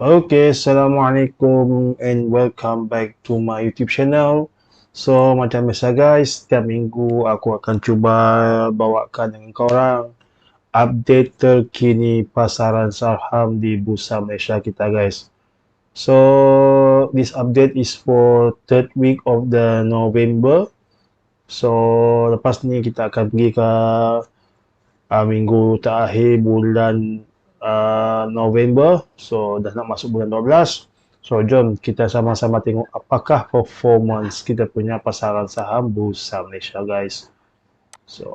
Okay, Assalamualaikum and welcome back to my YouTube channel. So, macam biasa guys, setiap minggu aku akan cuba bawakan dengan korang update terkini pasaran saham di Bursa Malaysia kita guys. So, this update is for third week of the November. So, lepas ni kita akan pergi ke minggu terakhir bulan November. So dah nak masuk bulan 12. So jom kita sama-sama tengok apakah performance kita punya pasaran saham Bursa Malaysia guys. So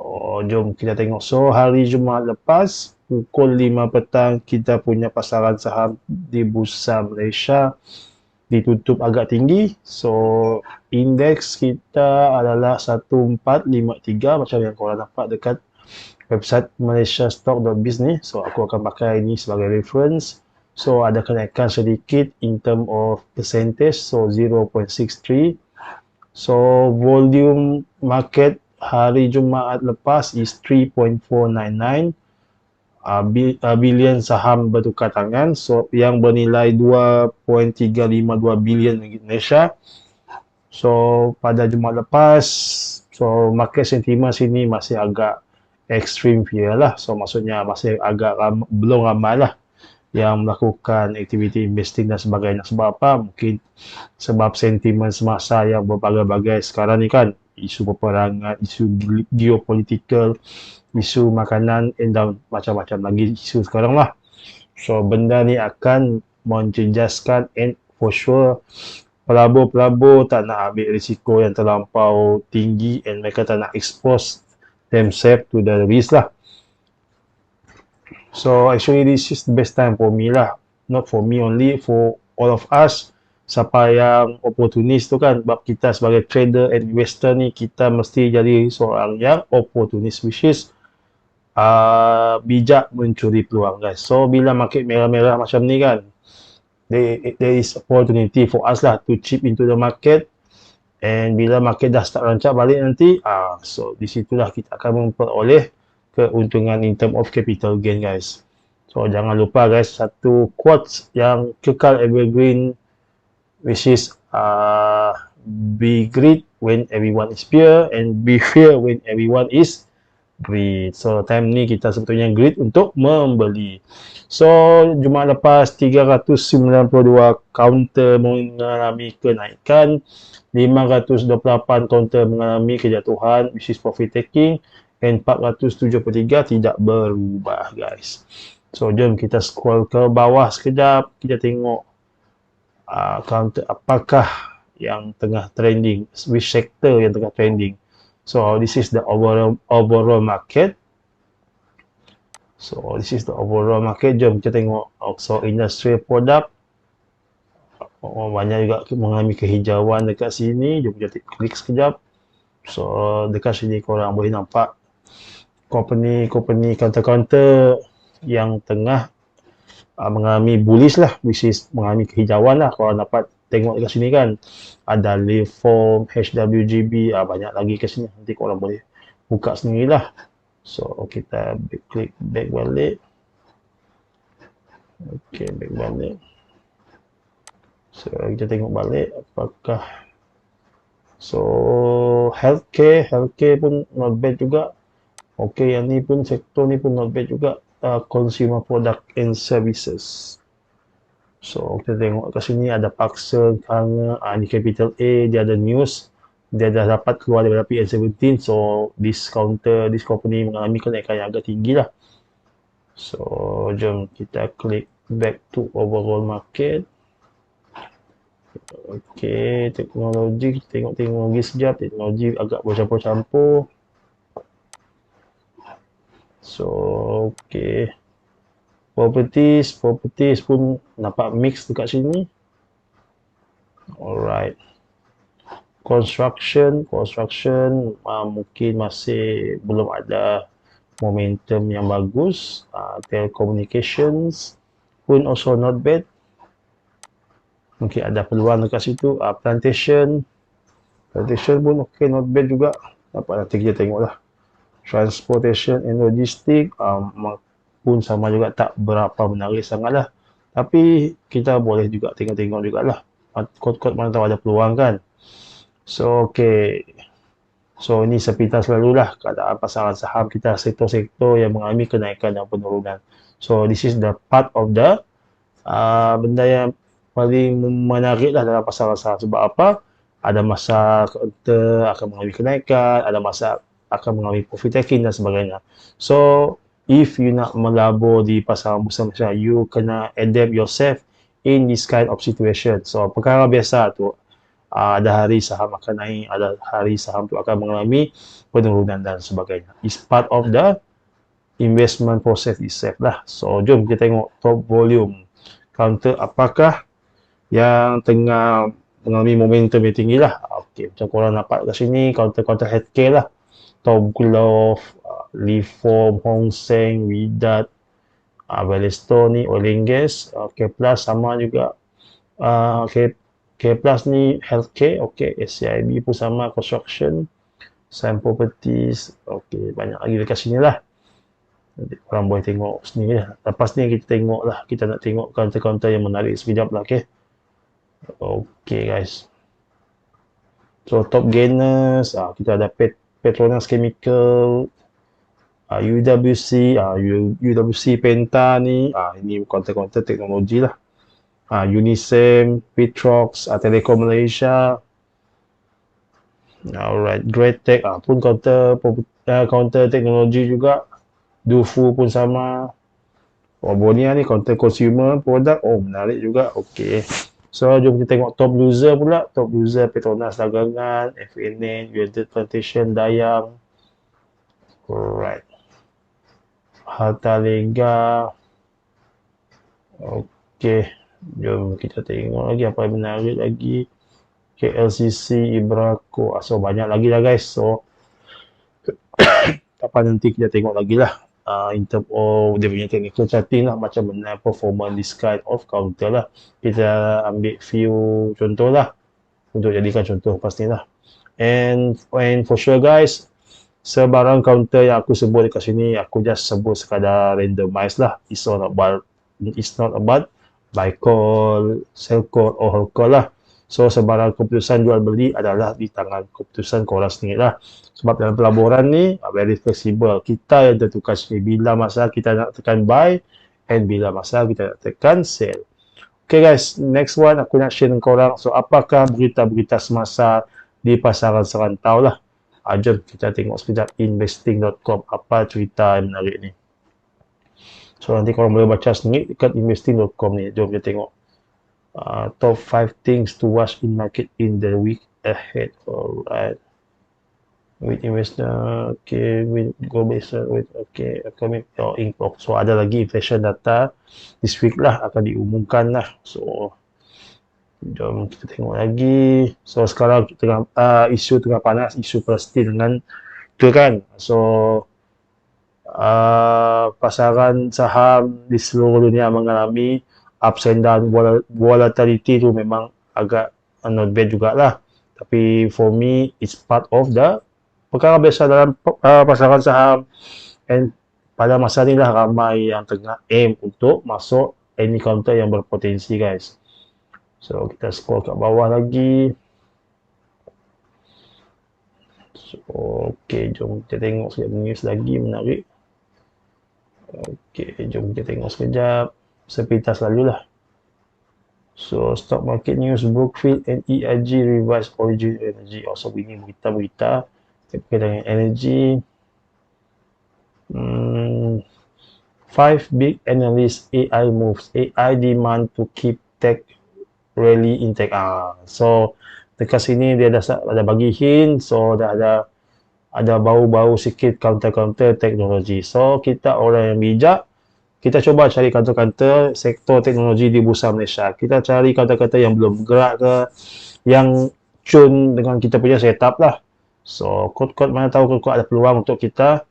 jom kita tengok. So hari Jumaat lepas pukul 5 petang kita punya pasaran saham di Bursa Malaysia ditutup agak tinggi. So indeks kita adalah 1453 macam yang korang nampak dekat website malaysiastock.biz ni. So aku akan pakai ini sebagai reference. So ada kenaikan sedikit in term of percentage, so 0.63. So volume market hari Jumaat lepas is 3.499 bilion saham bertukar tangan, so yang bernilai 2.352 bilion ringgit Malaysia. So pada Jumaat lepas, so market sentiment sini masih agak extreme fear lah. So maksudnya masih agak belum ramai lah yang melakukan aktiviti investing dan sebagainya. Sebab apa? Mungkin sebab sentimen semasa yang berbagai-bagai sekarang ni kan. Isu peperangan, isu geopolitical, isu makanan dan macam-macam lagi isu sekarang lah. So benda ni akan menjejaskan and for sure pelabur-pelabur tak nak ambil risiko yang terlampau tinggi and mereka tak nak expose themselves to the risk lah. So actually this is the best time for me lah. Not for me only, for all of us. Siapa yang opportunist tu kan, sebab kita sebagai trader and investor ni, kita mesti jadi seorang yang opportunist, which is bijak mencuri peluang guys. So bila market merah-merah macam ni kan, there is opportunity for us lah to chip into the market. And bila market dah start rancak balik nanti, so di situlah kita akan memperoleh keuntungan in term of capital gain guys. So jangan lupa guys, satu quotes yang kekal evergreen, which is be great when everyone is fear and be fear when everyone is great. So time ni kita sebetulnya great untuk membeli. So Jumaat lepas 392 counter mengalami kenaikan, 528 counter mengalami kejatuhan, which is profit taking, and 473 tidak berubah guys. So jom kita scroll ke bawah sekejap, kita tengok counter apakah yang tengah trending, which sector yang tengah trending. So this is the overall market. So this is the overall market. Jom kita tengok also industrial product. Banyak juga mengalami kehijauan dekat sini. Jom kita klik sekejap. So dekat sini korang boleh nampak company counter-counter yang tengah mengalami bullish lah, which is mengalami kehijauan lah. Korang dapat tengok dekat sini kan, ada Liveform, HWGB, banyak lagi ke sini. Nanti korang boleh buka sendirilah. So kita klik back balik. Okay, back balik. So kita tengok balik apakah. So healthcare pun not bad juga. Okay, yang ni pun sektor ni pun not bad juga. Consumer product and services. So kita tengok kat sini ada paksa kerana ni capital A, dia ada news, dia dah dapat keluar daripada PN17. So this company mengalami kenaikan yang agak tinggi lah. So jom kita klik back to overall market. Okay, teknologi, kita tengok teknologi sekejap. Teknologi agak bercampur-campur. So okay, properties pun nampak mix dekat sini. Alright, construction mungkin masih belum ada momentum yang bagus. Telecommunications pun also not bad, mungkin ada peluang dekat situ. Plantation pun okay, not bad juga. Nanti kita tengoklah. Transportation and logistic pun sama juga, tak berapa menarik sangat lah. Tapi kita boleh juga tengok-tengok jugalah. Kot-kot mana tahu ada peluang kan. So, okay. So, ini sepintas lalulah keadaan pasaran saham kita, sektor-sektor yang mengalami kenaikan dan penurunan. So, this is the part of the benda yang paling menarik lah dalam pasaran saham. Sebab apa? Ada masa kita akan mengalami kenaikan, ada masa akan mengalami profit taking dan sebagainya. So, if you nak melabur di pasaran bursa Malaysia, you kena adapt yourself in this kind of situation. So, perkara biasa tu, ada hari saham akan naik, ada hari saham tu akan mengalami penurunan dan sebagainya. It's part of the investment process itself lah. So, jom kita tengok top volume counter apakah yang tengah mengalami momentum yang tinggi lah. Okay, macam korang nampak kat sini, counter-counter healthcare lah. Tom Glove, Reform, Hong Seng, Widat, Valestone ni, Oil and Gas, K Plus sama juga. K Plus ni healthcare, okay, SCIB pun sama, construction, Sun Properties, okay, banyak lagi dekat sini lah. Nanti korang boleh tengok sini lah. Lepas ni kita tengok lah, kita nak tengok counter-counter yang menarik sekejap lah, okay. Okay guys. So top gainers, kita ada Petronas Chemical, UWC, UWC Penta ni, ini counter-counter teknologi lah. Unisem, Petrox, Telekom Malaysia. Alright, Greatech pun counter teknologi juga. Dufu pun sama. Bonia ni counter consumer product. Oh, menarik juga. Okay. So, jom kita tengok top loser pula. Top loser Petronas Dagangan, FNN, United Plantation, Dayang. Alright. Harta Lega. Okay. Jom kita tengok lagi apa yang menarik lagi. KLCC, Ibraco. So, banyak lagi lah guys. So, kapan nanti kita tengok lagi lah. In term of dia punya technical charting lah, macam mana performance this kind of counter lah. Kita ambil few contoh lah untuk jadikan contoh pastilah. And for sure guys, sebarang counter yang aku sebut dekat sini, aku just sebut sekadar randomize lah. It's not about buy call, sell call or hold call lah. So, sebarang keputusan jual beli adalah di tangan keputusan korang sendiri lah. Sebab dalam pelaburan ni, very flexible. Kita yang tentukan sendiri bila masa kita nak tekan buy and bila masa kita nak tekan sell. Okay guys, next one aku nak share dengan korang. So, apakah berita-berita semasa di pasaran serantau lah. Jom kita tengok sekejap investing.com. Apa cerita yang menarik ni. So, nanti korang boleh baca sendiri dekat investing.com ni. Jom kita tengok. Top 5 things to watch in market in the week ahead. Alright. With investor, okay, with global with okay, economic info. So ada lagi inflation data this week lah akan diumumkan lah. So jom kita tengok lagi. So sekarang tengah isu tengah panas, isu Palestin dengan Iran. So pasaran saham di seluruh dunia mengalami ups and down. Volatility tu memang agak not bad jugalah. Tapi for me, it's part of the perkara biasa dalam pasaran saham. And pada masa ni lah ramai yang tengah aim untuk masuk any counter yang berpotensi guys. So kita scroll kat bawah lagi. So okay, jom kita tengok sekejap news lagi menarik. Okay, jom kita tengok sekejap. Sepintas lalu lah. So, stock market news, Brookfield and EIG revise Origin Energy. Also, ini berita-berita terkait dengan energy. 5 big analysts AI moves. AI demand to keep tech rally intact. So, dekat sini dia ada bagi hint. So, ada bau-bau sikit counter-counter teknologi. So, kita orang yang bijak, kita cuba cari counter-counter sektor teknologi di Bursa Malaysia. Kita cari counter-counter yang belum bergerak ke, yang cun dengan kita punya setup lah. So, kod-kod mana tahu kod-kod ada peluang untuk kita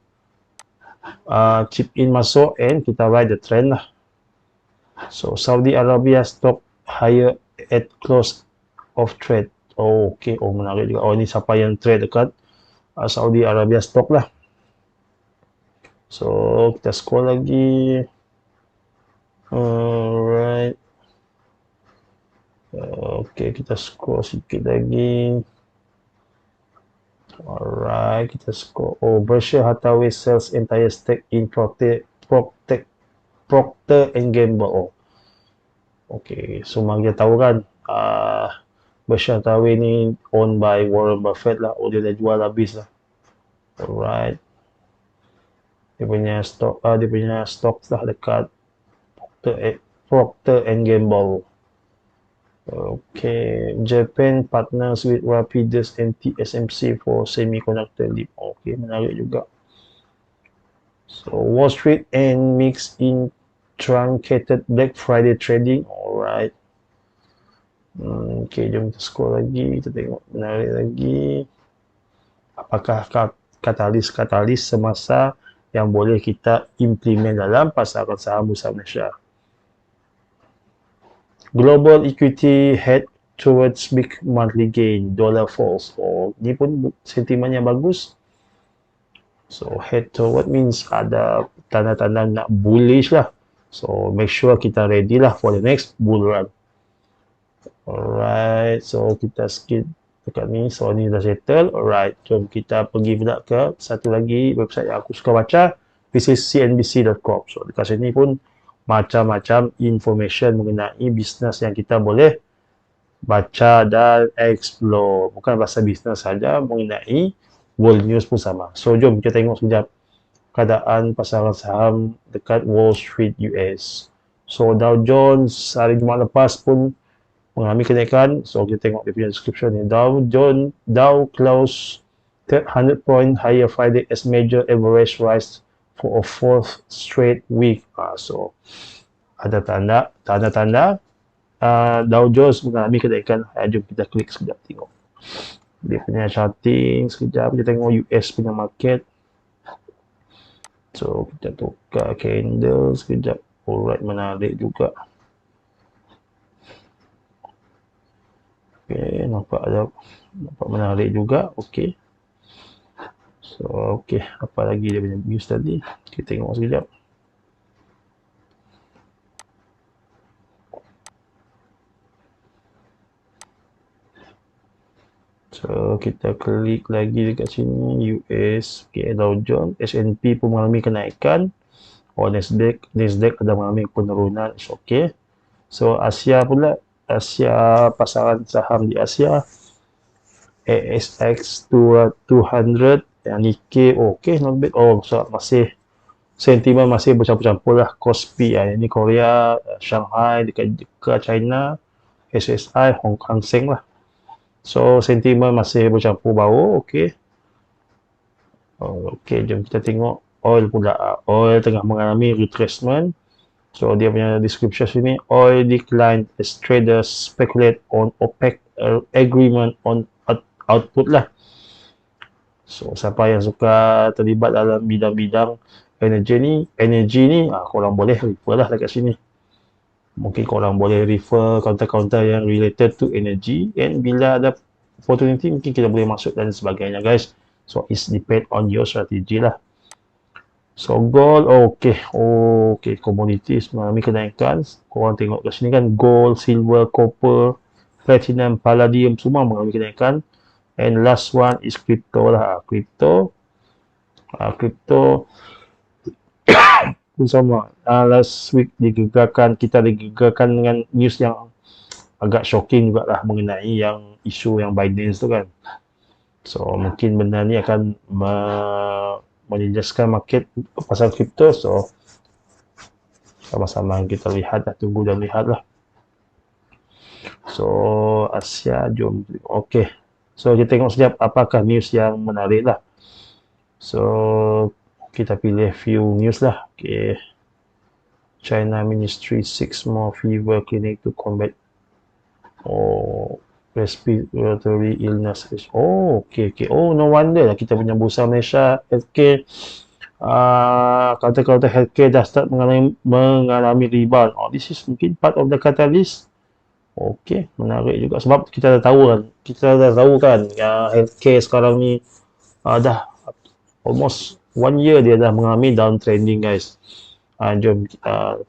chip in masuk and kita ride the trend lah. So, Saudi Arabia stock higher at close of trade. Oh, okay. Oh, menarik juga. Oh, ini siapa yang trade dekat Saudi Arabia stock lah. So, kita scroll lagi. Alright. Okay, kita scroll sikit lagi. Alright, kita scroll. Oh, Berkshire Hathaway sells entire stake in Procter and Gamble. Oh, okay. Semua kita tahu kan, Berkshire Hathaway ni owned by Warren Buffett lah. Oh, dia dah jual habis lah. Alright. Dia punya stock lah dekat Procter and Gamble. Okay, Japan partners with Rapidus and TSMC for semiconductor leap. Okay, menarik juga. So Wall Street and mix in truncated Black Friday trading. Alright. Okay, jom kita scroll lagi. Kita tengok menarik lagi. Apakah katalis semasa yang boleh kita implement dalam pasaran saham Bursa Malaysia? Global equity head towards big monthly gain, dollar falls. So, ni pun sentimen yang bagus. So, head toward means ada tanda-tanda nak bullish lah. So, make sure kita ready lah for the next bull run. Alright, so kita skip dekat ni. So, ni dah settle. Alright, jom kita pergi pula ke satu lagi website yang aku suka baca. This is cnbc.com. So, dekat sini pun macam-macam information mengenai bisnes yang kita boleh baca dan explore. Bukan pasal bisnes saja, mengenai world news pun sama. So, jom kita tengok sekejap keadaan pasaran saham dekat Wall Street US. So, Dow Jones hari Jumaat lepas pun mengalami kenaikan. So, kita tengok dia punya description ni. Dow close 100 point higher Friday as major average rise for a fourth straight week. So, ada tanda-tanda Dow Jones mengalami kenaikan. Jom kita klik sekejap tengok. Dia punya charting sekejap. Kita tengok US punya market. So, kita tukar candle sekejap. Alright, menarik juga. Okay, nampak menarik juga. Okay. So, okay. Apa lagi dia punya news tadi? Kita tengok sekejap. So, kita klik lagi dekat sini. US, okay, Dow Jones, S&P pun mengalami kenaikan. Nasdaq ada mengalami penurunan. Okay. So, Asia pula. Asia, pasaran saham di Asia. ASX 200. Yang Nikkei, okay, not bad. Oh, so masih sentimen masih bercampur-campur lah. Kospi, ini Korea, Shanghai, dekat China, SSI, Hong Kong Seng lah. So, sentimen masih bercampur bau, okay. Okay, jom kita tengok oil pula. Oil tengah mengalami retracement. So, dia punya description sini, oil decline as traders speculate on OPEC agreement on output lah. So, siapa yang suka terlibat dalam bidang-bidang energi ni, korang boleh refer lah dekat sini. Mungkin korang boleh refer counter-counter yang related to energy, and bila ada opportunity, mungkin kita boleh masuk dan sebagainya, guys. So, it's depend on your strategy lah. So, gold, okay, commodities mengalami kenaikan. Korang tengok kat sini kan, gold, silver, copper, platinum, palladium, semua mengalami kenaikan. And last one is crypto lah. Crypto pun sama. Last week kita digegarkan dengan news yang agak shocking juga lah mengenai yang isu yang Binance tu kan. So, mungkin benda ni akan menjejaskan market pasal crypto. So, sama-sama kita lihat lah, tunggu dan lihat lah. So, Asia, jom. Okay. So, kita tengok sekejap apakah news yang menarik lah. So, kita pilih few news lah. Okay. China Ministry 6 more fever clinic to combat respiratory illness. Okay. Oh, no wonder lah kita punya Bursa Malaysia healthcare, kata-kata healthcare dah start mengalami rebound. This is mungkin part of the catalyst. Okay, menarik juga sebab kita dah tahu kan healthcare sekarang ni dah almost 1 year dia dah mengalami downtrending, guys. Jom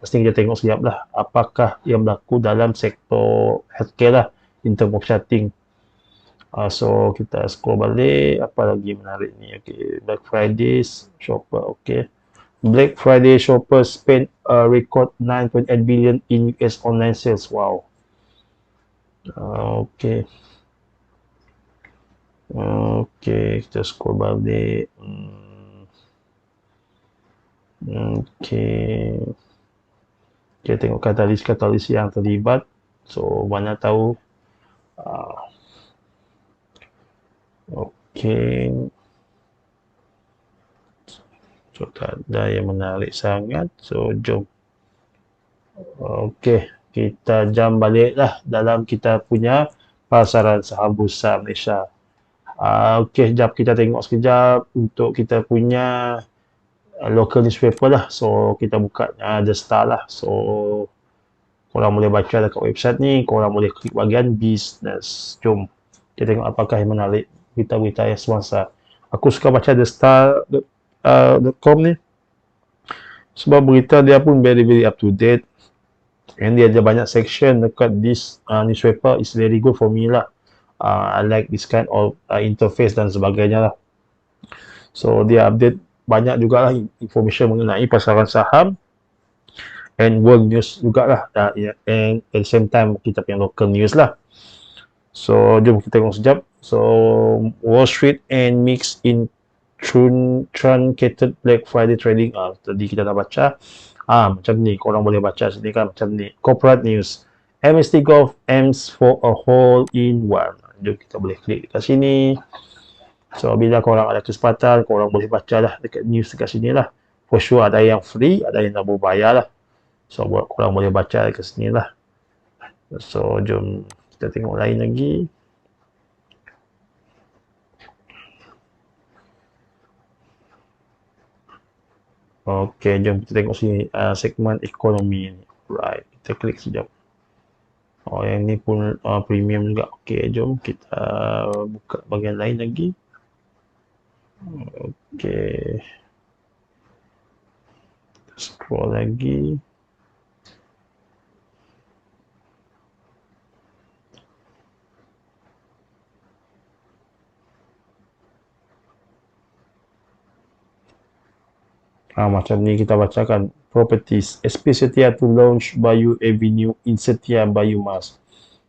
pasti kita tengok sekejap lah apakah yang berlaku dalam sektor healthcare lah in term of charting. So kita scroll balik, apa lagi menarik ni? Okay, Black Friday shopper. Okay, Black Friday shopper spend a record 9.8 billion in US online sales. Wow. Okay. Okay, kita scroll balik. Okay. Kita tengok katalis-katalis yang terlibat. So, mana tahu. Okay. So, tak ada yang menarik sangat. So, jom. Okay. Kita jam balik lah dalam kita punya pasaran saham bursa Malaysia. Okay, sekejap kita tengok sekejap untuk kita punya local newspaper lah. So, kita buka The Star lah. So, korang boleh baca dekat website ni. Korang boleh klik bahagian business. Jom kita tengok apakah yang menarik berita-berita yang semasa. Aku suka baca The Star.com ni sebab berita dia pun very up to date. And dia ada banyak section dekat this newspaper. Is very good for me lah. I like this kind of interface dan sebagainya lah. So, dia update banyak jugalah information mengenai pasaran saham and world news jugalah. And at the same time, kita punya local news lah. So, jom kita tengok sekejap. So, Wall Street and mix in truncated Black Friday trading. Tadi kita dah baca. Macam ni. Korang boleh baca sini kan. Macam ni. Corporate news. MST Golf aims for a hole-in-one. Jom kita boleh klik dekat sini. So, bila korang ada kesempatan, korang boleh baca lah dekat news dekat sini lah. For sure, ada yang free, ada yang tak berbayar lah. So, korang boleh baca dekat sini lah. So, jom kita tengok lain lagi. Okay, jom kita tengok sini segmen ekonomi ni. Right, kita klik sekejap. Yang ni pun premium juga. Okay, jom kita buka bahagian lain lagi. Okay. Scroll lagi. Macam ni kita bacakan properties. SP Setia to launch Bayu Avenue in Setia Biomass.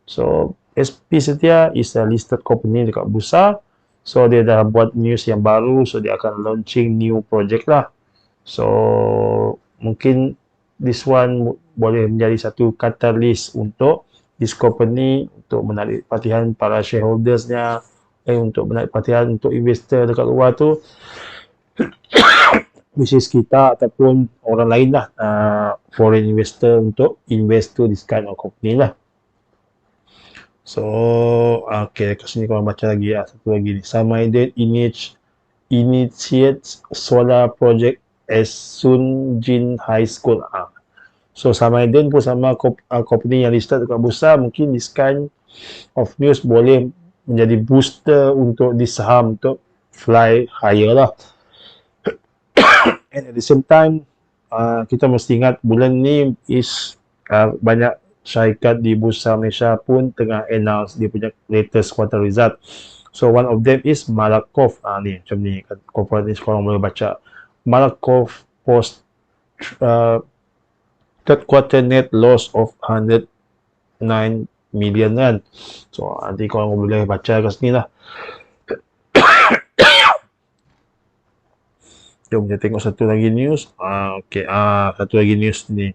So, SP Setia is a listed company dekat bursa. So, dia dah buat news yang baru. So, dia akan launching new project lah. So, mungkin this one boleh menjadi satu catalyst untuk this company untuk menarik perhatian para shareholdersnya, untuk menarik perhatian untuk investor dekat luar tu. Bisnes kita ataupun orang lain lah, foreign investor untuk invest to this kind of company lah. So, okay, kat sini korang baca lagi lah, satu lagi ni. Samaiden initiates solar project as Sunjin High School. So, Samaiden pun sama company yang listed dekat bursa. Mungkin this kind of news boleh menjadi booster untuk di saham untuk fly higher lah. And at the same time, kita mesti ingat bulan ni is banyak syarikat di Bursa Malaysia pun tengah announce dia punya latest quarter result. So, one of them is Malakoff. Ni, macam ni. Corporate ni korang boleh baca. Malakoff post third quarter net loss of 109 million kan. So, nanti korang boleh baca kat sini lah. Jom kita tengok satu lagi news. Okay, satu lagi news ni.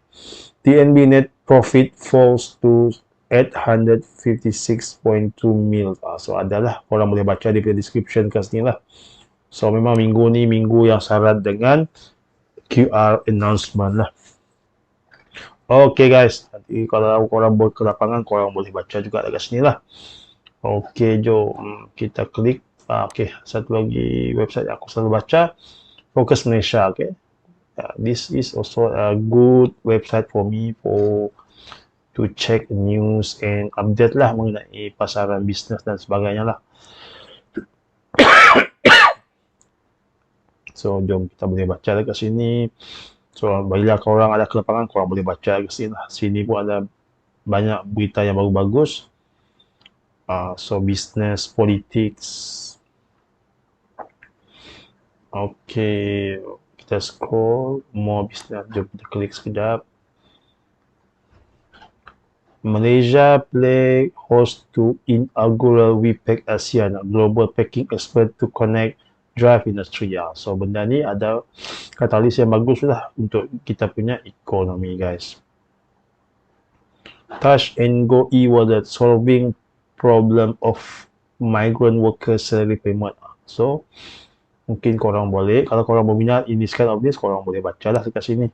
TNB net profit falls to 856.2 mil. So, adalah korang boleh baca di description kat sini lah. So, memang minggu ni minggu yang syarat dengan QR announcement lah. Okay guys, nanti kalau korang ke lapangan, korang boleh baca juga dekat sini lah. Okay, jom kita klik. Okay, satu lagi website yang aku selalu baca. Focus Malaysia, okay. This is also a good website for me to check news and update lah mengenai pasaran bisnes dan sebagainya lah. So, jom kita boleh baca dekat sini. So, bila korang ada kelapangan, korang boleh baca ke sini lah. Sini pun ada banyak berita yang bagus-bagus. So, business, politics. Okay, kita scroll. More business. Jom kita klik sekejap. Malaysia play host to inaugural WePack ASEAN, global packing expert to connect drive industry. So benda ni ada katalis yang bagus lah untuk kita punya ekonomi, guys. Touch and Go e-wallet solving problem of migrant workers salary payment. So mungkin korang boleh, kalau korang berminat in this kind of this, korang boleh baca lah dekat sini.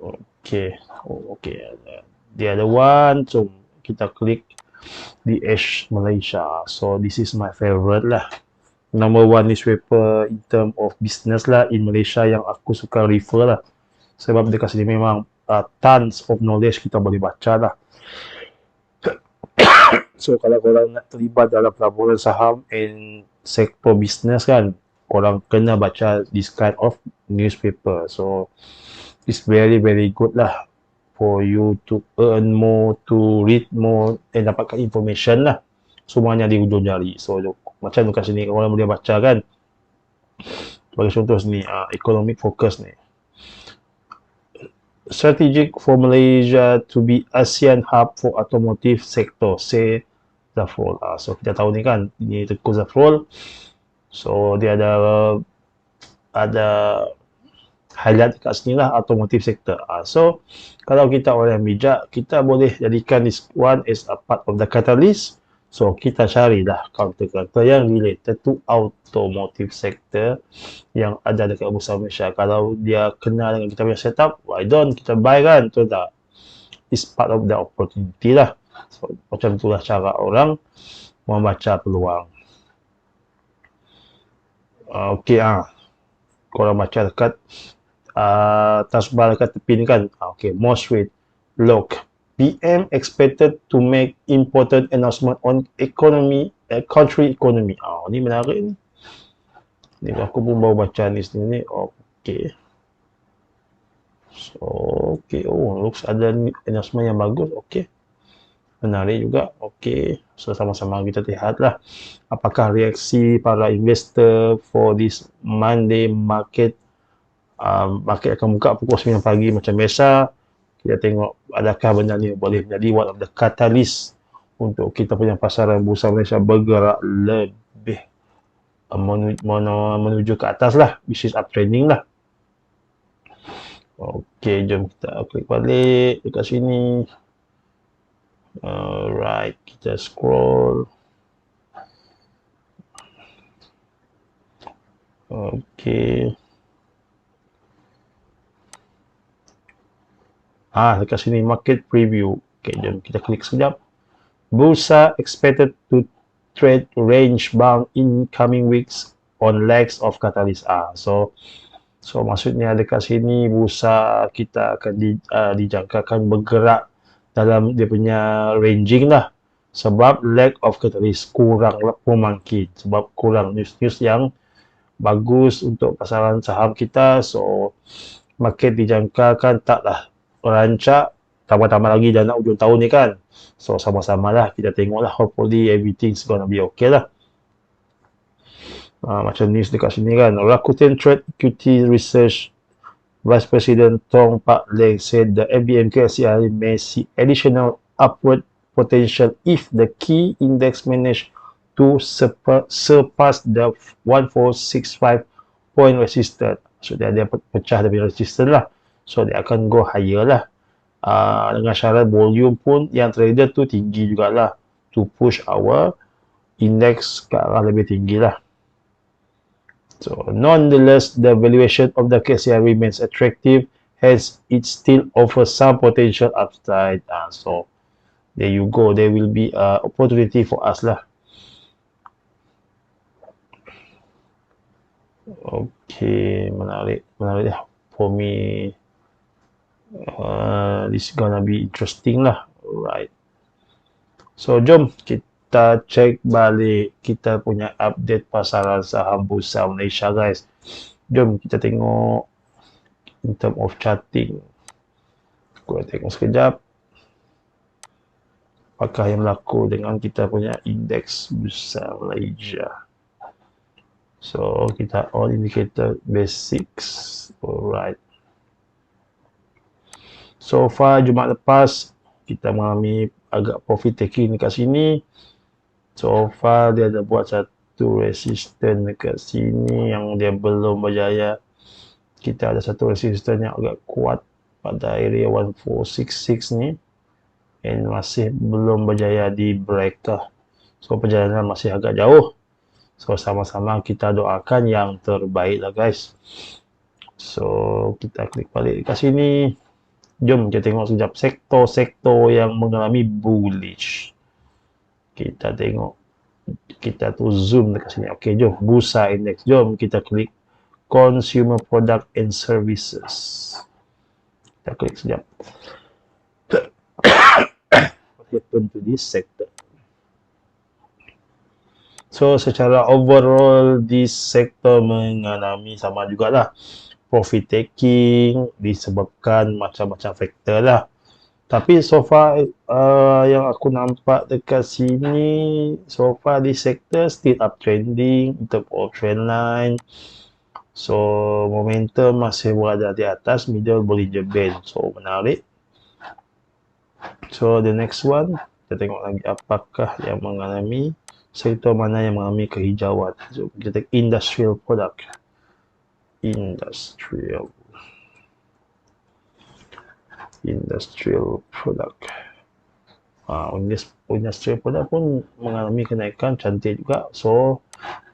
Okay, okay. The other one, so kita klik The Edge Malaysia. So this is my favorite lah. Number one newspaper in term of business lah in Malaysia yang aku suka refer lah. Sebab dekat sini memang tons of knowledge kita boleh baca lah. So kalau korang nak terlibat dalam pelaburan saham and sektor business kan, korang kena baca this kind of newspaper. So it's very good lah for you to earn more, to read more, dan dapatkan information lah. Semuanya di hujung jari. So macam dekat sini korang boleh baca kan. Sebagai contoh sini, economic focus ni. Strategic for Malaysia to be ASEAN hub for automotive sector, say Zafrul. So kita tahu ni kan, ini Tengku Zafrul. So dia ada highlight kat sini lah automotive sector. So kalau kita orang bijak, kita boleh jadikan this one as a part of the catalyst. So kita carilah counter-counter yang related to automotive sector yang ada dekat Bursa Malaysia. Kalau dia kenal dengan kita punya setup, why don't kita buy kan? Betul tak? It's part of the opportunity lah. So macam itulah cara orang membaca peluang. Okay, korang baca dekat tasbah dekat tepi ni kan. Okay, most rate look. PM expected to make important announcement on economy, country economy. Ni menarik ni. Ni aku pun baru baca ni sini. Okay. So, okay. Oh, looks ada announcement yang bagus. Okay. Menarik juga. Okay. So, sama-sama kita lihat lah. Apakah reaksi para investor for this Monday market. Market akan buka pukul 9 pagi macam biasa. Kita tengok adakah benda ni boleh menjadi one of the catalyst untuk kita punya pasaran Bursa Malaysia bergerak lebih menuju ke atas lah, which is uptrending lah. Okay, jom kita klik balik dekat sini. Alright, kita scroll. Okay. Dekat sini market preview. Okay, jom kita klik sekejap. Bursa expected to trade range bound in coming weeks on legs of catalyst. So maksudnya dekat sini bursa kita akan dijangkakan bergerak dalam dia punya ranging lah. Sebab leg of catalyst kurang pemangkit. Sebab kurang news-news yang bagus untuk pasaran saham kita. So market dijangkakan taklah rancak, tambah-tambah lagi dah nak ujung tahun ni kan. So sama-sama lah kita tengok lah, hopefully everything's gonna be okay lah. Macam news dekat sini kan, Rakuten Trade Equity Research Vice President Tong Pak Leng said the FBMK SCI may see additional upward potential if the key index manage to surpass the 1465 point resistance. So dia pecah dari resistance lah. So dia akan go higher lah. Dengan syarat volume pun yang trader tu tinggi jugalah. To push our index ke arah lebih tinggi lah. So nonetheless, the valuation of the KCI remains attractive as it still offers some potential upside. So there you go. There will be an opportunity for us lah. Okay, menarik lah. For me, this is gonna be interesting lah. Alright. So jom kita cek balik kita punya update pasaran saham Bursa Malaysia, guys. Jom kita tengok in term of charting. Aku tengok sekejap apakah yang berlaku dengan kita punya indeks Bursa Malaysia. So kita on indicator basics. Alright. So far Jumaat lepas kita mengalami agak profit taking dekat sini. So far dia ada buat satu resistance dekat sini yang dia belum berjaya. Kita ada satu resistance yang agak kuat pada area 1466 ni, and masih belum berjaya di break lah. So perjalanan masih agak jauh. So sama-sama kita doakan yang terbaik lah guys. So kita klik balik kat sini. Jom kita tengok sekejap sektor-sektor yang mengalami bullish. Kita tengok, kita tu zoom dekat sini. Okey, jom Bursa Index. Jom kita klik Consumer Product and Services. Kita klik sekejap. What happened to this sector? So secara overall this sector mengalami sama jugalah profit taking disebabkan macam-macam faktor lah. Tapi so far yang aku nampak dekat sini, so far this sector still uptrending in terms of trend line. So momentum masih berada di atas middle Bollinger Band. So menarik. So the next one, kita tengok lagi apakah yang mengalami, sektor mana yang mengalami kehijauan. So kita tengok industrial product. Industrial product. Industrial product pun mengalami kenaikan cantik juga. So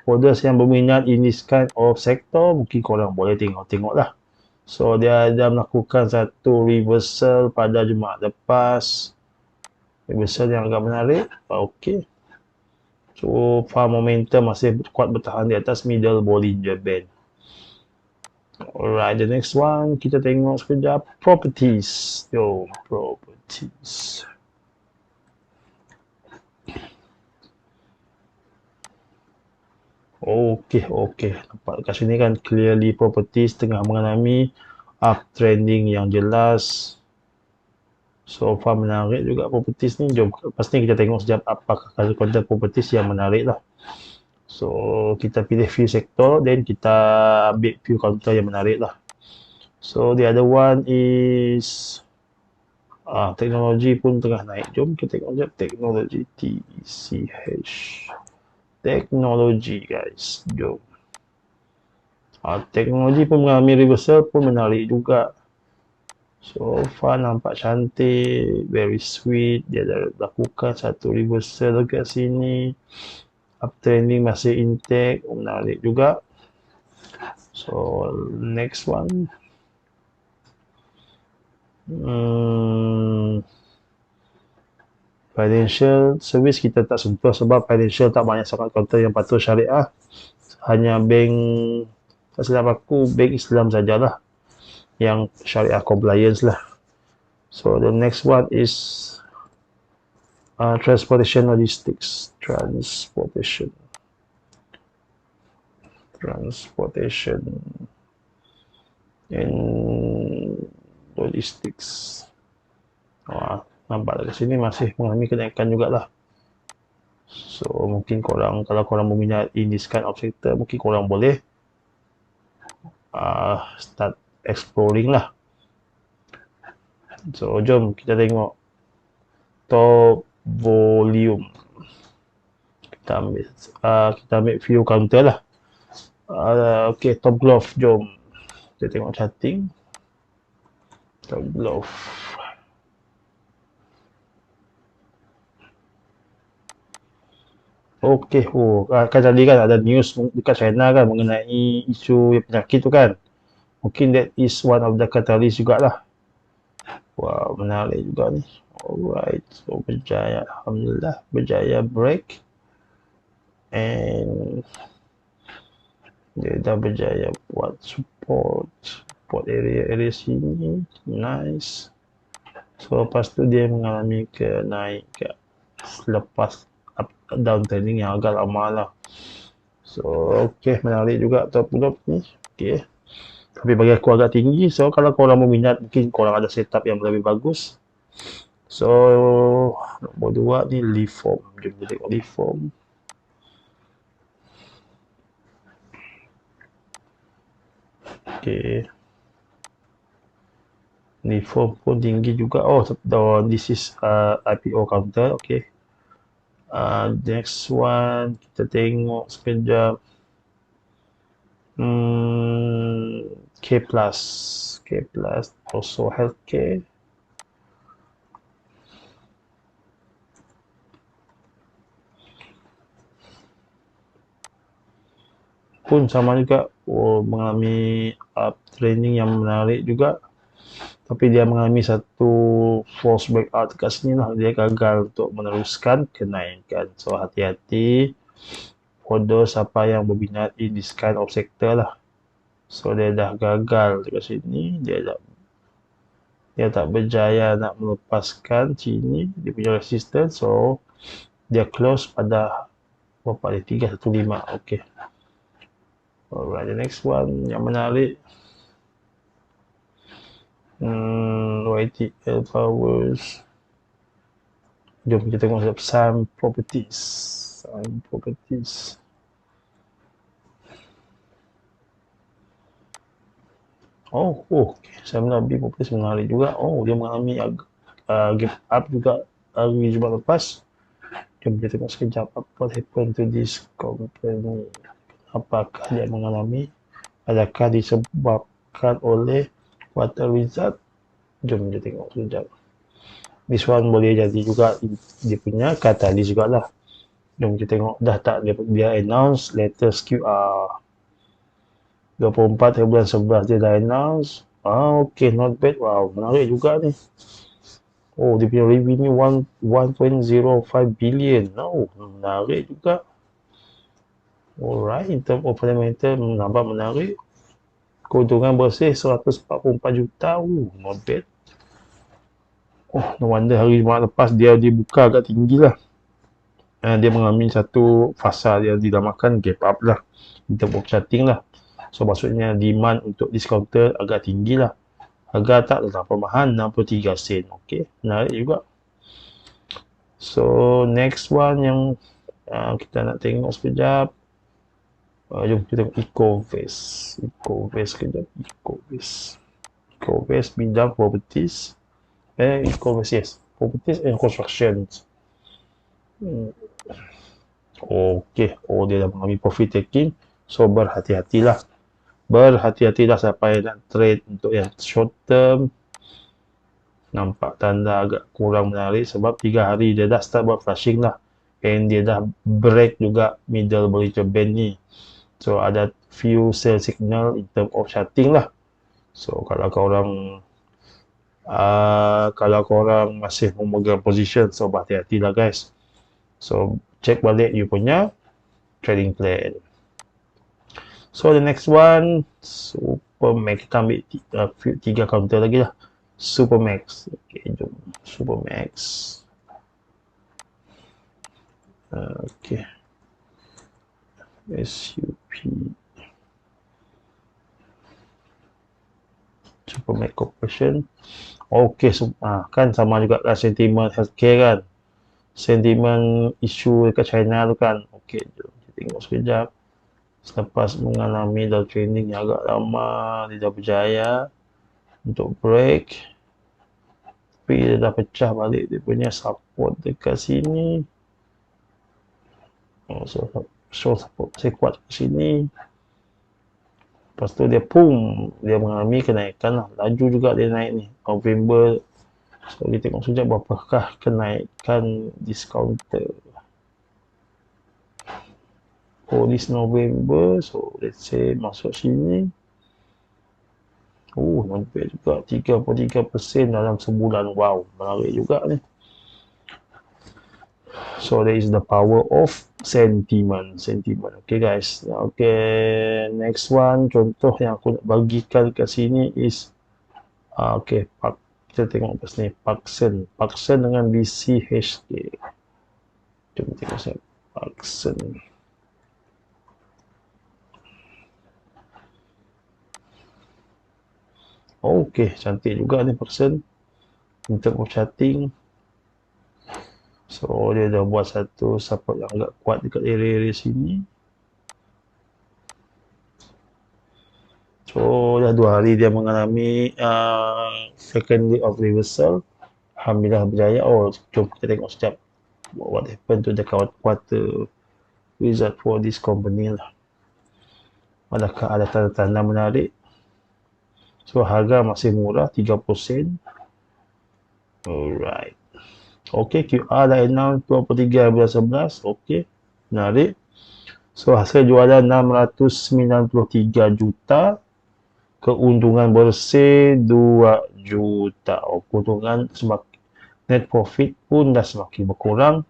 holders yang berminat in this kind of sector, mungkin korang boleh tengok-tengok lah. So dia ada melakukan satu reversal pada Jumaat lepas. Reversal yang agak menarik. Okey. So far momentum masih kuat bertahan di atas middle Bollinger Band. Alright, the next one kita tengok sekejap properties. Yo, properties. Okey. Nampak kat sini kan clearly properties tengah mengalami uptrending yang jelas. So far menarik juga properties ni. Jom lepas ni kita tengok sekejap apakah konten properties yang menarik lah. So kita pilih few sektor, then kita ambil few counter yang menarik lah. So the other one is teknologi pun tengah naik. Jom kita tengok sekejap teknologi, TECH. Teknologi guys, jom. Teknologi pun mengalami reversal pun menarik juga. So far nampak cantik, very sweet. Dia dah lakukan satu reversal dekat sini. Uptrending masih intact, menarik juga. So next one, financial service kita tak sentuh sebab financial tak banyak sangat counter yang patuh syariah. Hanya bank, tak silap aku, bank Islam sajalah yang syariah compliance lah. So the next one is transportation logistics. Transportation and logistics. Nampak dari sini masih mengalami kenaikan jugalah. So mungkin korang, kalau korang berminat in this kind of sector, mungkin korang boleh start exploring lah. So jom kita tengok top volume. Kita ambil view counter lah. Okay, top glove, jom kita tengok charting. Top glove. Okay, kan tadi kan ada news dekat China kan mengenai isu penyakit tu kan. Mungkin that is one of the catalyst jugalah. Wow, menarik juga ni. Alright, so berjaya, alhamdulillah, berjaya break. And dia dah berjaya buat support area sini. Nice. So lepas tu dia mengalami kenaikan selepas downtrending yang agak lama lah. So okay, menarik juga top glove ni. Okay, Tapi bagi aku agak tinggi. So kalau korang berminat, mungkin korang ada setup yang lebih bagus. So nombor 2 ni leaf form. Jom kita tengok leaf form. Okay. Leaf form pun tinggi juga. Oh, this is IPO counter. Okay. Next one kita tengok sekejap. K plus also healthcare. Pun sama juga, mengalami training yang menarik juga, tapi dia mengalami satu false breakout kat sini lah. Dia gagal untuk meneruskan kenaikan. So hati-hati for those siapa yang berminat in this kind of sector lah. So dia dah gagal dekat sini, dia tak berjaya nak melepaskan sini dia punya resistance. So dia close pada berapa dia, 315. Okay. Alright, the next one yang menarik, YTL Powers. Jom kita tengok sekejap Sun Properties. Okay. Saya B Properties menarik juga. Dia mengalami gap up juga hari Jumaat lepas. Jom kita tengok sekejap what happened to this company. Apakah dia mengalami? Adakah disebabkan oleh quarter result? Jom kita tengok sekejap. This one boleh jadi juga dia punya katalis juga lah. Jom kita tengok, dah tak dia announce latest QR 24 bulan 11 dia dah announce. Okay, not bad. Wow, menarik juga ni. Dia punya revenue 1.05 billion. Menarik juga. Alright, in term of fundamental, nampak menarik. Keuntungan bersih 144 juta. Not bad. No wonder hari Jumaat lepas dia dibuka agak tinggi lah. Dia mengalami satu fasa yang dinamakan gap up lah. In term of charting lah. So maksudnya demand untuk discounter agak tinggi lah. Harga tak terlampau mahal, 63 sen. Okay, menarik juga. So next one yang kita nak tengok sekejap. Jom kita tengok Ecovest sekejap. Ecovest bidang properties. Ecovest, yes. Properties and construction. Okay. Dia dah mengalami profit taking. So berhati-hatilah siapa yang nak trade untuk yang short term. Nampak tanda agak kurang menarik sebab 3 hari dia dah start buat flashing lah. And dia dah break juga middle Bollinger Band ni. So ada few sell signal in term of charting lah. So kalau korang masih memegang position, so berhati-hatilah guys. So check balik you punya trading plan. So the next one, Supermax. Kita ambil 3 counter lagi lah. Supermax. Okay, jom. Supermax. Okay. SUP. Supermax Corporation. Okay, kan sama juga kan sentimen healthcare kan. Sentimen isu dekat China tu kan. Okay, jom kita tengok sekejap. Selepas mengalami downtrending yang agak lama, dia dah berjaya untuk break. Tapi dia dah pecah balik dia punya support dekat sini. So support masih kuat kat sini. Lepas tu dia mengalami kenaikan lah. Laju juga dia naik ni. November. So kita tengok sekejap berapakah kenaikan discounter. This November. So let's say masuk sini. Nampak juga 33% dalam sebulan. Wow, menarik juga ni. So that is the power of sentiment. Okay guys. Okay, next one contoh yang aku nak bagikan kat sini is okay, kita tengok pas ni Parkson dengan BCHK. Jom tengok saya Parkson. Okey, cantik juga ni person in term of charting. So dia dah buat satu support yang agak kuat dekat area-area sini. So dah 2 hari dia mengalami second day of reversal. Alhamdulillah berjaya. Oh, jom kita tengok sekejap what happened to the quarter result for this company lah. Adakah ada tanda-tanda menarik? So harga masih murah, 30 sen. Alright. Okey, QR dah announce 23/11. Okey, menarik. So hasil jualan 693 juta. Keuntungan bersih 2 juta. Oh, keuntungan semakin, net profit pun dah semakin berkurang.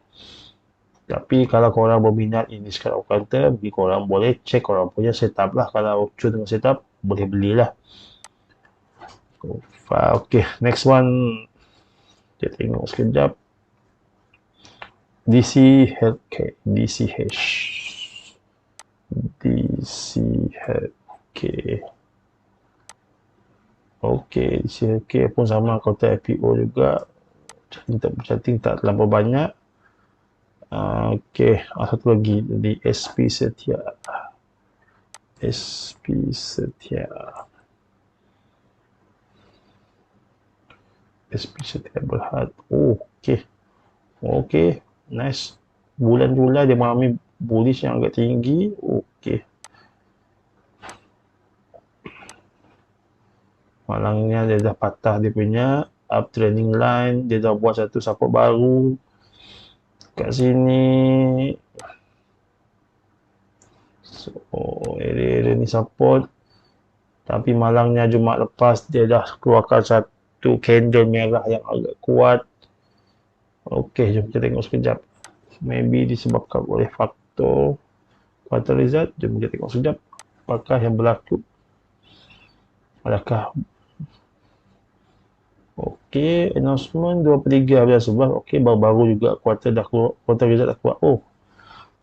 Tapi kalau korang berminat ini sekarang counter, korang boleh cek korang punya setup lah. Kalau cun dengan setup, boleh belilah. Okay, next one. Kita tengok sekejap. DC Healthcare. DCH. Okay, DC Healthcare pun sama counter IPO juga. Cantik tak terlalu banyak. Okay, satu lagi di SP Setia. Berhad. Okay, nice. Bulan-bulan dia mengalami bullish yang agak tinggi. Okay. Malangnya dia dah patah dia punya uptrending line. Dia dah buat satu support baru kat sini. So area ni support. Tapi malangnya Jumaat lepas dia dah keluarkan satu candle merah yang agak kuat. Okey, jom kita tengok sekejap. Maybe disebabkan oleh faktor quarter result. Jom kita tengok sekejap apakah yang berlaku. Adakah okey, announcement 23/11. Okey, baru-baru juga quarter result dah keluar. Oh,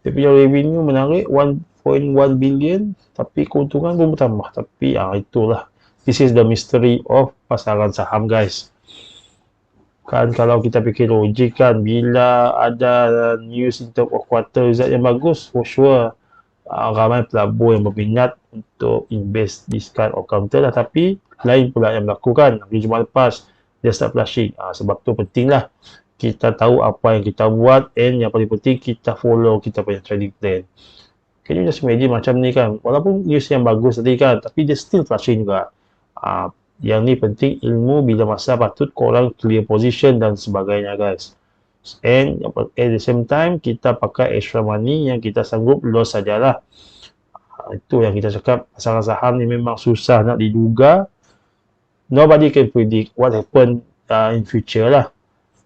dia punya revenue menarik 1.1 billion, tapi keuntungan pun bertambah. Tapi itulah, this is the mystery of pasaran saham, guys. Kan kalau kita fikir logik kan, bila ada news in term of quarter result yang bagus, for sure ramai pelabur yang berminat untuk invest this kind of counter lah. Tapi lain pula yang berlaku kan, hari Jumaat lepas dia start flashing. Sebab tu pentinglah kita tahu apa yang kita buat, and yang paling penting kita follow kita punya trading plan. Can you just imagine macam ni kan, walaupun news yang bagus tadi kan, tapi dia still flashing juga. Yang ni penting ilmu, bila masa patut korang clear position dan sebagainya, guys. And at the same time kita pakai extra money yang kita sanggup loss sajalah. Itu yang kita cakap, pasaran saham ni memang susah nak diduga. Nobody can predict what happen in future lah.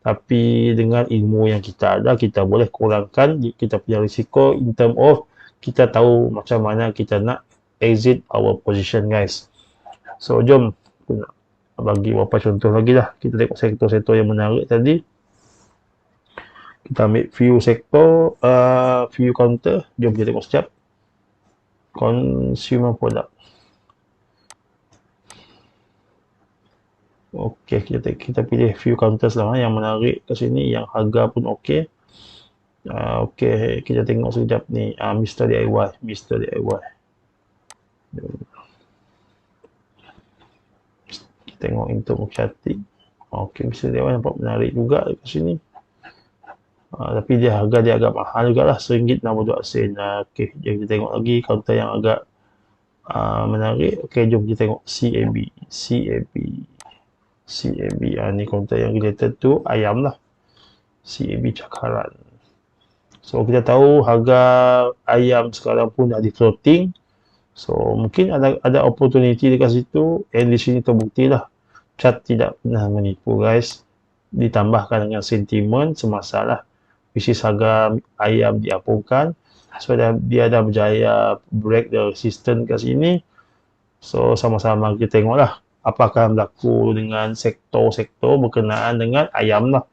Tapi dengan ilmu yang kita ada, kita boleh kurangkan kita punya risiko in term of kita tahu macam mana kita nak exit our position, guys. So jom bagi beberapa contoh lagi lah. Kita tengok sektor-sektor yang menarik tadi. Kita ambil few sektor, few counter. Jom kita tengok sekejap. Consumer product. Okey, kita pilih few counters lah yang menarik ke sini, yang harga pun okey. Okey, kita tengok sekejap ni, Mr. DIY. Kita tengok untuk charting. Okey, Mr. DIY nampak menarik juga ke sini. Tapi harga dia agak mahal jugalah, RM1.62. Okey, jom kita tengok lagi counter yang agak menarik. Okey, jom kita tengok CAB. Ni counter yang related tu ayam lah. CAB Cakaran. So kita tahu harga ayam sekarang pun dah di floating. So mungkin ada opportunity dekat situ, and di sini terbukti lah chart tidak pernah menipu, guys. Ditambahkan dengan sentimen semasa lah, which is harga ayam diapungkan. So dia dah berjaya break the resistance kat sini. So sama-sama kita tengok lah apakah yang berlaku dengan sektor-sektor berkenaan dengan ayam lah.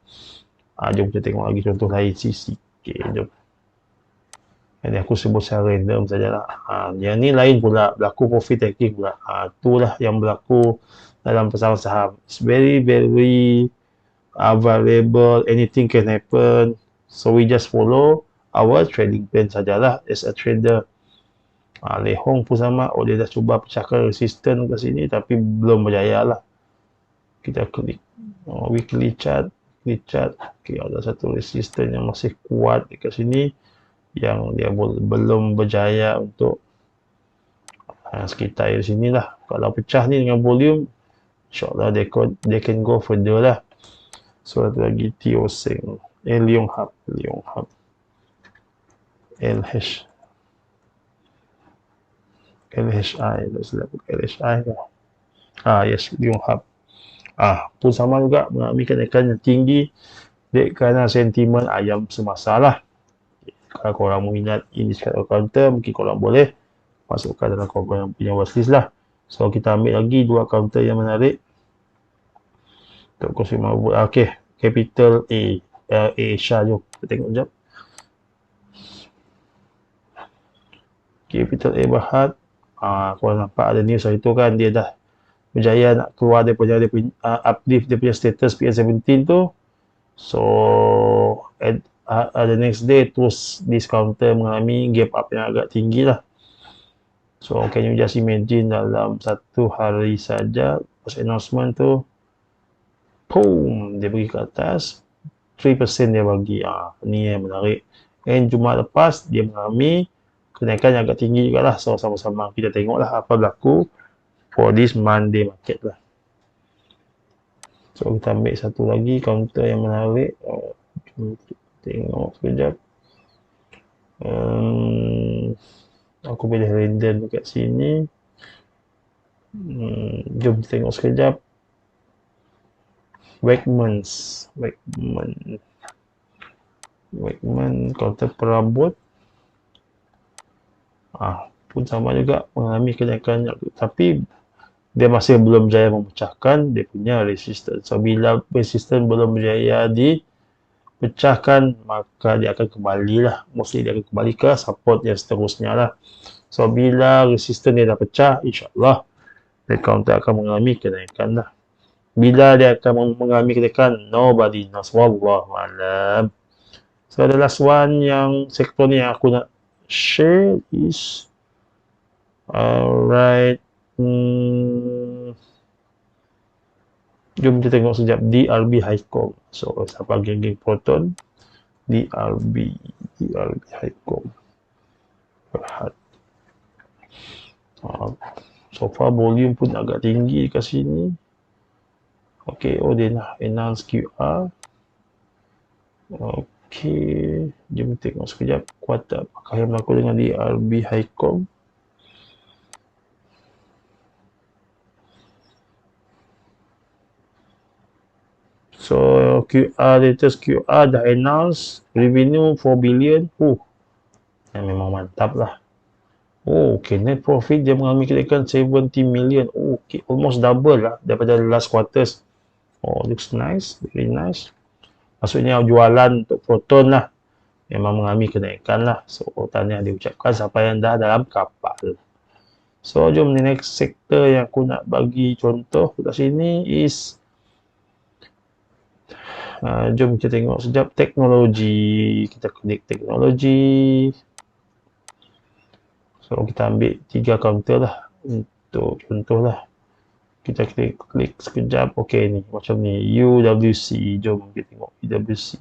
Jom kita tengok lagi contoh lain sikit. Jom. Ini aku sebut secara random sajalah. Yang ni lain pula, berlaku profit taking pula. Itulah yang berlaku dalam pasar saham. It's very variable, anything can happen. So we just follow our trading plan sajalah as a trader. Lehong pun sama. Dia dah cuba pecahkan resistance ke sini tapi belum berjaya lah. Kita klik weekly chart. Okay, ada satu resistance yang masih kuat dekat sini yang dia belum berjaya untuk sekitar di sini lah. Kalau pecah ni dengan volume, insyaAllah they can go further lah. So satu lagi Tio Seng, Leong Hub, LHI, LHI lah. Yes, Leong Hub. Pun sama juga mengalami kenaikan yang tinggi kerana sentimen ayam semasa lah. Kalau korang minat indicator counter, mungkin korang boleh masukkan dalam korang punya watchlist lah. So kita ambil lagi dua counter yang menarik untuk konsumer. Okay, Capital A, Asia. Jom kita tengok sekejap. Capital A Berhad. Korang nampak ada news hari tu kan, dia dah berjaya nak keluar daripada uplift dia punya status PN17 tu. So the next day terus discounter mengalami gap up yang agak tinggi lah. So can you just imagine dalam satu hari saja post announcement tu, boom, dia pergi ke atas 3% dia bagi. Ni yang menarik. And Jumaat lepas dia mengalami kenaikan yang agak tinggi juga lah. So sama-sama kita tengok lah apa berlaku for this Monday market lah. So kita ambil satu lagi counter yang menarik. Tengok sekejap. Aku pilih random dekat sini. Jom tengok sekejap. Wegman counter perabot. Pun sama juga mengalami kenaikan, tapi dia masih belum berjaya memecahkan dia punya resistance. So bila resistance belum berjaya dipecahkan, maka dia akan kembali lah. Mostly dia akan kembali ke support yang seterusnya lah. So bila resistance dia dah pecah, insyaAllah dia counter akan mengalami kenaikan lah. Bila dia akan mengalami kenaikan, nobody knows. Wallahu alam. So the last one yang sektor ni yang aku nak share is alright. Jom kita tengok sekejap DRB Highcom. So siapa geng-geng Proton, DRB Highcom Berhad. So far volume pun agak tinggi kat sini. Okay, dia nak enhance QR. Okay, jom tengok sekejap kuat apakah yang berlaku dengan DRB Highcom. So latest QR dah announce revenue 4 billion. Yang memang mantap lah. Okay, net profit dia mengalami kenaikan 70 million. Okay, almost double lah daripada last quarters. Looks nice, very nice. Maksudnya jualan untuk Proton lah memang mengalami kenaikan lah. So tahniah diucapkan siapa yang dah dalam kapal. So jom the next sector yang aku nak bagi contoh kat sini is jom kita tengok sekejap teknologi. Kita klik teknologi. So kita ambil 3 counter lah untuk contoh lah. Kita klik sekejap. Okay ni macam ni UWC. Jom kita tengok UWC.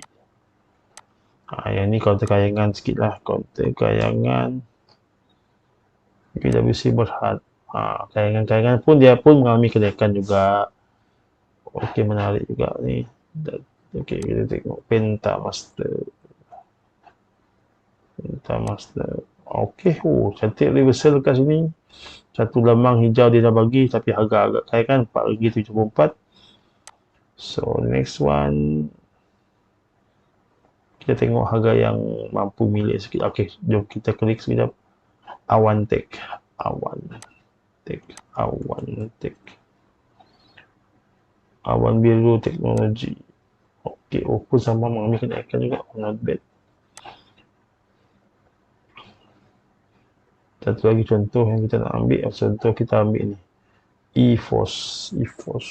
Yang ni counter kayangan sikit lah. Counter kayangan UWC Berhad. Kayangan-kayangan pun dia pun mengalami kenaikan juga. Okay, menarik juga ni. Okay, kita tengok Pentamaster. Okay, cantik reversal kat sini. Satu lambang hijau dia dah bagi, tapi harga agak kaya kan, RM4.74. So next one, kita tengok harga yang mampu milik sikit. Okay, jom kita klik sekejap. Awantek. Awan Biru Teknologi. Okay, pun sama mengalami kenaikan juga. Not bad. Satu lagi contoh yang kita nak ambil, contoh kita ambil ni EFOS, EFOS.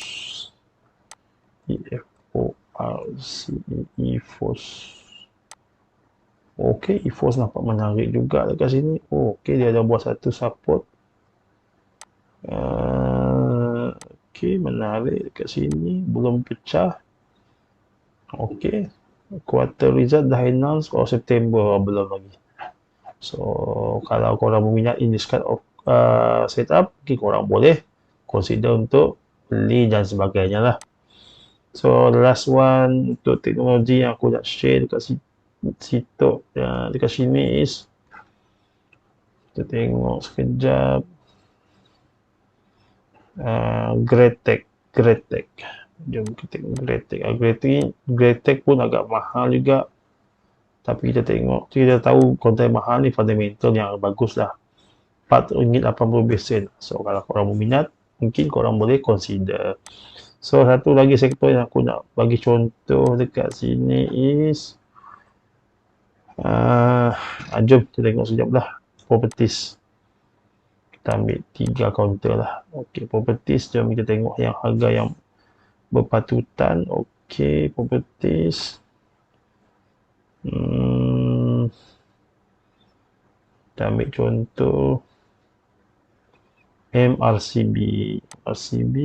Okey, EFOS nampak menarik juga dekat sini. Okey, dia ada buat satu support. Okey, menarik dekat sini, belum pecah. Okey, quarter result dah announce September, belum lagi. So, kalau korang berminat in this kind of setup, mungkin korang boleh consider untuk beli dan sebagainya lah. So, the last one untuk teknologi yang aku nak share dekat situ, dekat sini is, kita tengok sekejap, Greatech. Jom kita tengok Greatech pun agak mahal juga. Tapi kita tengok, kita tahu konten mahal ni fundamental yang bagus lah. RM4.80. So, kalau korang berminat, mungkin korang boleh consider. So, satu lagi sektor yang aku nak bagi contoh dekat sini is, jom kita tengok sekejap lah, properties. Kita ambil 3 counter lah. Okey, properties, jom kita tengok yang harga yang berpatutan. Okey, properties. Kita ambil contoh MRCB. MRCB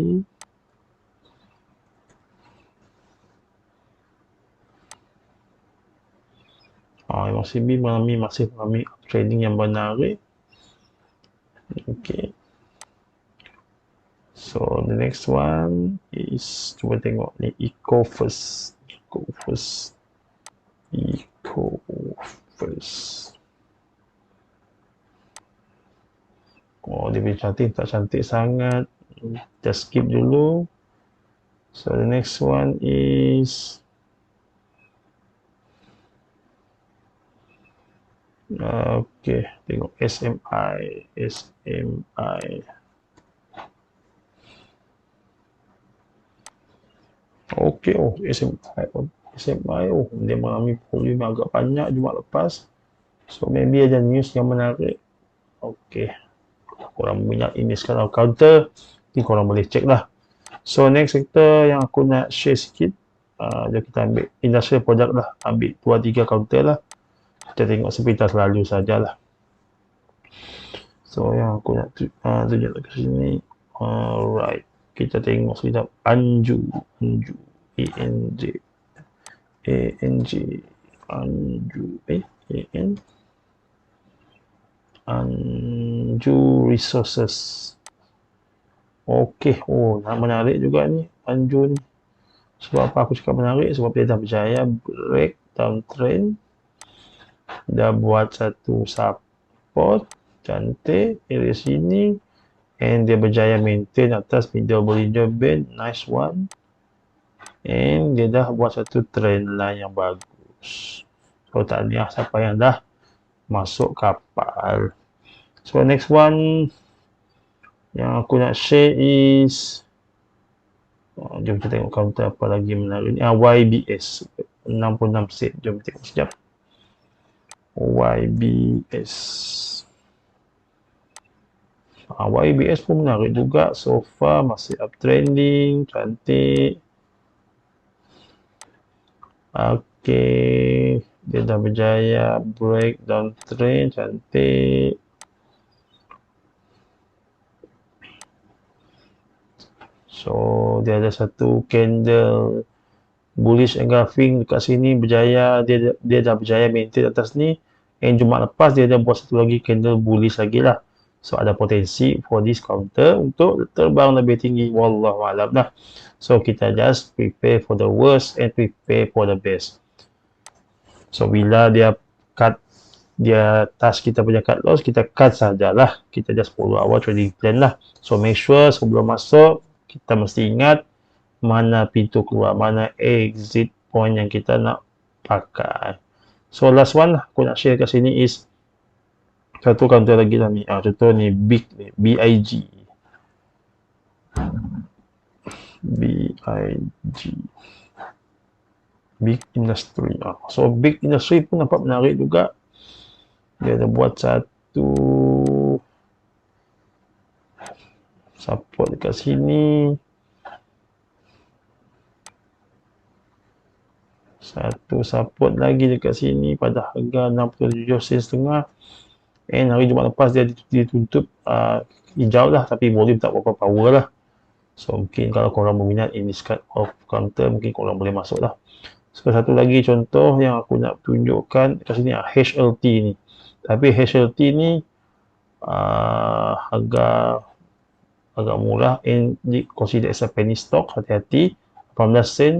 masih mengalami trading yang menarik. Okay. So the next one is, cuba tengok ni, EcoFirst. Dia punya cantik, tak cantik sangat. Just skip dulu. So the next one is, okay, tengok SMI. Okay, SMI, dia mengalami volume agak banyak Jumaat lepas. So maybe ada news yang menarik. Okay, korang minat ini sekarang counter, ni korang boleh check lah. So next sector yang aku nak share sikit, jom kita ambil industrial product lah. Ambil 2-3 counter lah. Kita tengok sepintas lalu sajalah. So yang aku nak tunjuk ke sini, alright, kita tengok sekejap Anju, Anju Resources. Okey, menarik juga ni Anju ni. Sebab apa aku cakap menarik? Sebab dia dah berjaya break downtrend, dah buat satu support cantik area sini, and dia berjaya maintain atas middle Bollinger Band. Nice one. And dia dah buat satu trend line yang bagus. So tahniah siapa yang dah masuk kapal. So next one yang aku nak share is, jom kita tengok counter apa lagi menarik ni. YBS 66 sen. Jom tengok sekejap. YBS pun menarik juga. So far masih uptrending, cantik. Okay, dia dah berjaya break downtrend, cantik. So dia ada satu candle bullish engulfing dekat sini, berjaya, dia dah berjaya maintain atas ni. And Jumaat lepas dia dah buat satu lagi candle bullish lagi lah. So ada potensi for this counter untuk terbang lebih tinggi. Wallahualam lah. So kita just prepare for the worst and prepare for the best. So bila dia cut, dia touch kita punya cut loss, kita cut sajalah. Kita just follow our trading plan lah. So make sure sebelum masuk, kita mesti ingat mana pintu keluar, mana exit point yang kita nak pakai. So last one aku nak share kat sini is satu counter lagi lah ni. Contoh ni BIG. Big Industry. So Big Industry pun nampak menarik juga. Dia ada buat satu support dekat sini. Satu support lagi dekat sini pada harga 67 sen setengah. And hari Jumaat lepas dia ditutup hijau lah, tapi volume tak berapa power lah. So mungkin kalau korang berminat in this kind of counter, mungkin korang boleh masuk lah. So satu lagi contoh yang aku nak tunjukkan kat sini HLT ni. Tapi HLT ni harga agak murah and consider as a penny stock. Hati-hati, 18 sen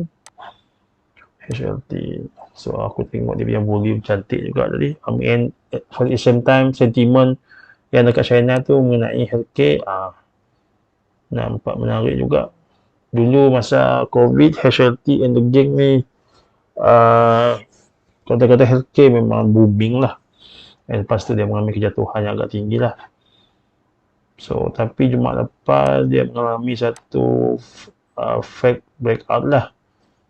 HLT. So aku tengok dia punya volume cantik juga tadi. And at the same time sentiment yang dekat China tu mengenai healthcare nampak menarik juga. Dulu masa COVID, HLT and the gang ni kata-kata healthcare memang booming lah. Dan lepas tu dia mengalami kejatuhan yang agak tinggi lah. So tapi Jumaat lepas dia mengalami satu fake breakout lah.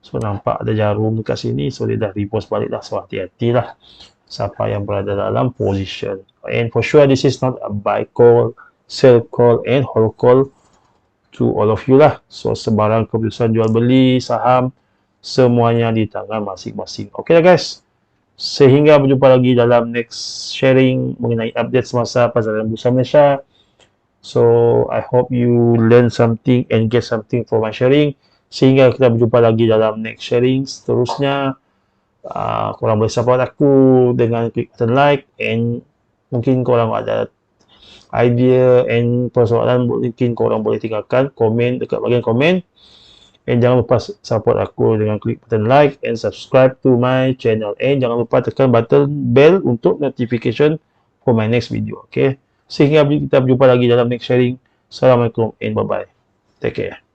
So nampak ada jarum dekat sini, so dia dah reverse balik lah. So hati-hati lah siapa yang berada dalam position. And for sure this is not a buy call, sell call and hold call to all of you lah. So sebarang keputusan jual beli saham semuanya di tangan masing-masing. Okay lah guys, sehingga berjumpa lagi dalam next sharing mengenai update semasa pasaran bursa Malaysia. So I hope you learn something and get something from my sharing. Sehingga kita berjumpa lagi dalam next sharing seterusnya. Korang boleh support aku dengan klik button like, and mungkin korang ada idea and persoalan, mungkin korang boleh tinggalkan komen dekat bahagian komen. And jangan lupa support aku dengan klik button like and subscribe to my channel. And jangan lupa tekan button bell untuk notification for my next video. Okay, sehingga kita berjumpa lagi dalam next sharing. Assalamualaikum and bye bye. Take care.